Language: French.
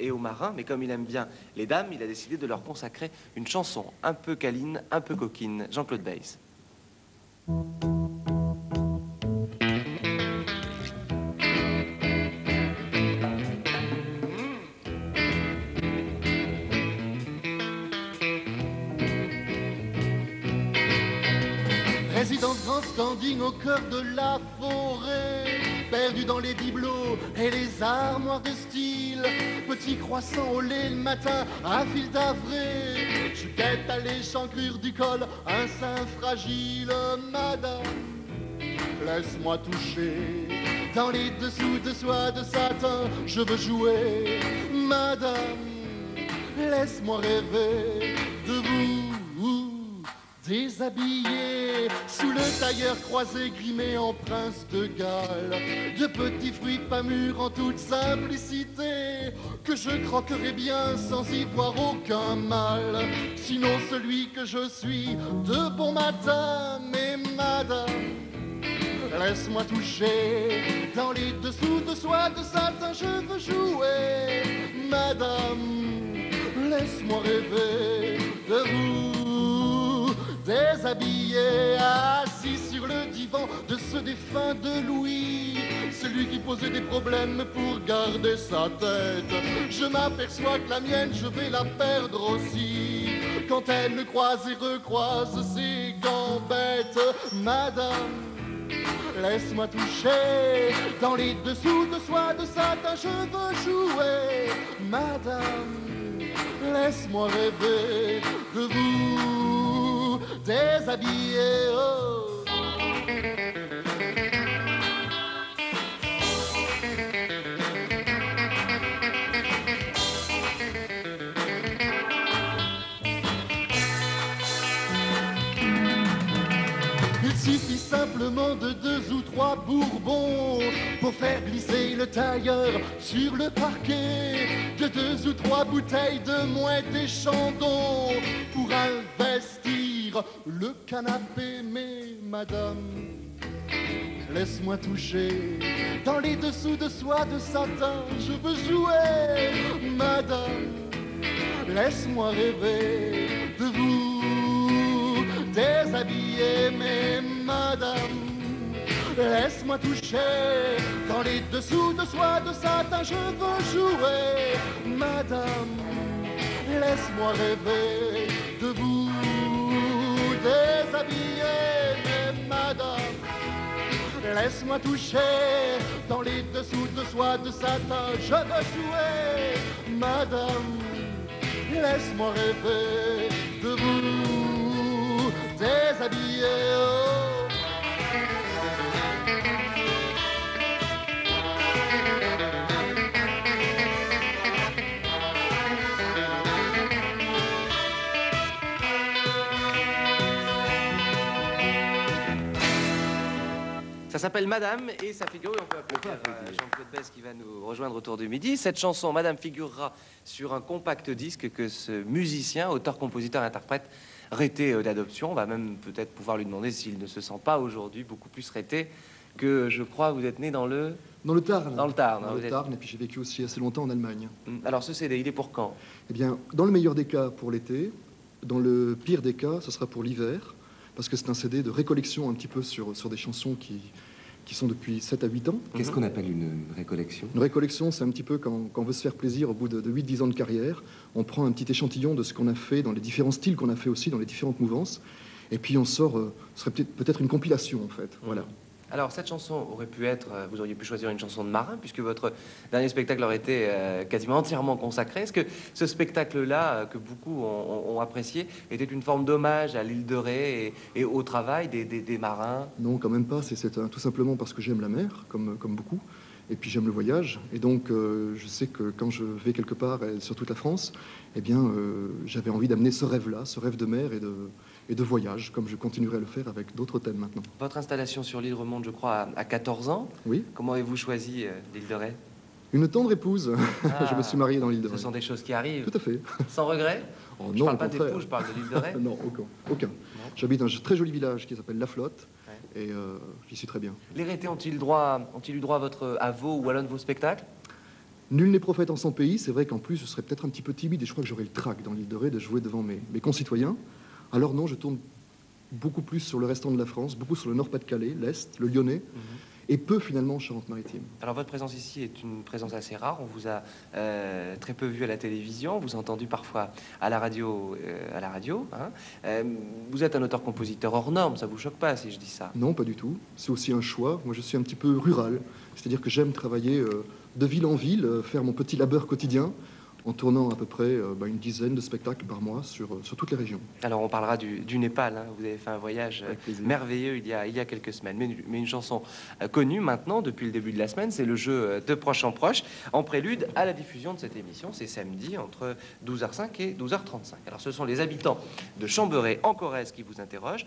et aux marins, mais comme il aime bien les dames, il a décidé de leur consacrer une chanson un peu câline, un peu coquine. Jean-Claude Bays. Résidence grand standing au cœur de la forêt, perdu dans les bibelots et les armoires de style. Petit croissant au lait le matin à fil d'avril. Je guette à l'échancrure du col un sein fragile. Madame, laisse-moi toucher dans les dessous de soie de satin. Je veux jouer. Madame, laisse-moi rêver de vous. Déshabillé sous le tailleur croisé grimé en prince de Galles, de petits fruits pas mûrs en toute simplicité, que je croquerai bien sans y voir aucun mal. Sinon celui que je suis de bon matin, mais madame, laisse-moi toucher dans les dessous de soie de satin. Je veux jouer, madame, laisse-moi rêver de vous. Déshabillé, assis sur le divan de ce défunt de Louis, celui qui posait des problèmes pour garder sa tête. Je m'aperçois que la mienne, je vais la perdre aussi, quand elle me croise et recroise ses gambettes. Madame, laisse-moi toucher dans les dessous de soie de satin. Je veux jouer, madame, laisse-moi rêver de vous. Déshabillé, oh. Il suffit simplement de 2 ou 3 bourbons pour faire glisser le tailleur sur le parquet, de 2 ou 3 bouteilles de mouette et chandon pour investir le canapé. Mais madame, laisse-moi toucher dans les dessous de soie de satin. Je veux jouer, madame, laisse-moi rêver de vous. Déshabillé, mais madame, laisse-moi toucher dans les dessous de soie de satin. Je veux jouer, madame, laisse-moi rêver de vous. Déshabillé, mais madame, laisse-moi toucher dans les dessous de soie de satin. Je veux jouer, madame, laisse-moi rêver de vous. Déshabillé, oh. Ça s'appelle Madame et ça figure, on peut applaudir Jean-Claude Bays qui va nous rejoindre autour du midi. Cette chanson, Madame, figurera sur un compact disque que ce musicien, auteur, compositeur, interprète, rété d'adoption. On va même peut-être pouvoir lui demander s'il ne se sent pas aujourd'hui beaucoup plus rété que, je crois, vous êtes né dans le... Dans le Tarn. Dans le Tarn. Dans le Tarn, et puis j'ai vécu aussi assez longtemps en Allemagne. Alors ce CD, il est pour quand? Eh bien, dans le meilleur des cas, pour l'été. Dans le pire des cas, ce sera pour l'hiver. Parce que c'est un CD de récollection un petit peu sur des chansons qui sont depuis 7 à 8 ans. Qu'est-ce qu'on appelle une récollection? Une récollection, c'est un petit peu quand on veut se faire plaisir au bout de 8-10 ans de carrière. On prend un petit échantillon de ce qu'on a fait dans les différents styles qu'on a fait aussi, dans les différentes mouvances. Et puis on sort, ce serait peut-être une compilation en fait. Voilà. Alors cette chanson aurait pu être, vous auriez pu choisir une chanson de marin, puisque votre dernier spectacle aurait été quasiment entièrement consacré. Est-ce que ce spectacle-là, que beaucoup ont apprécié, était une forme d'hommage à l'île de Ré et au travail des marins? Non, quand même pas. C'est tout simplement parce que j'aime la mer, comme beaucoup. Et puis j'aime le voyage. Et donc je sais que quand je vais quelque part, sur toute la France, eh bien j'avais envie d'amener ce rêve-là, ce rêve de mer et de voyage, comme je continuerai à le faire avec d'autres thèmes maintenant. Votre installation sur l'île remonte, je crois, à 14 ans. Oui. Comment avez-vous choisi l'île de Ré? Une tendre épouse. Ah, je me suis marié dans l'île de Ré. Ce sont des choses qui arrivent. Tout à fait. Sans regret? Oh, je non, parle au pas contraire. d'époux, je parle de l'île de Ré. Non, aucun. J'habite un très joli village qui s'appelle La Flotte. Ouais. Et j'y suis très bien. Les Rétés ont-ils eu droit à vos ou à l'un de vos spectacles? Nul n'est prophète en son pays. C'est vrai qu'en plus, je serais peut-être un petit peu timide et je crois que j'aurais le trac dans l'île de Ré de jouer devant mes concitoyens. Alors non, je tourne beaucoup plus sur le restant de la France, beaucoup sur le Nord-Pas-de-Calais, l'Est, le Lyonnais, et peu finalement en Charente-Maritime. Alors votre présence ici est une présence assez rare. On vous a très peu vu à la télévision, on vous a entendu parfois à la radio. Vous êtes un auteur-compositeur hors norme, ça vous choque pas si je dis ça? Non, pas du tout. C'est aussi un choix. Moi, je suis un petit peu rural, c'est-à-dire que j'aime travailler de ville en ville, faire mon petit labeur quotidien, en tournant à peu près une dizaine de spectacles par mois sur toutes les régions. Alors on parlera du Népal, hein. Vous avez fait un voyage merveilleux il y a quelques semaines, mais une chanson connue maintenant depuis le début de la semaine, c'est le jeu de proche en proche, en prélude à la diffusion de cette émission. C'est samedi entre 12h05 et 12h35. Alors ce sont les habitants de Chamberet en Corrèze qui vous interrogent.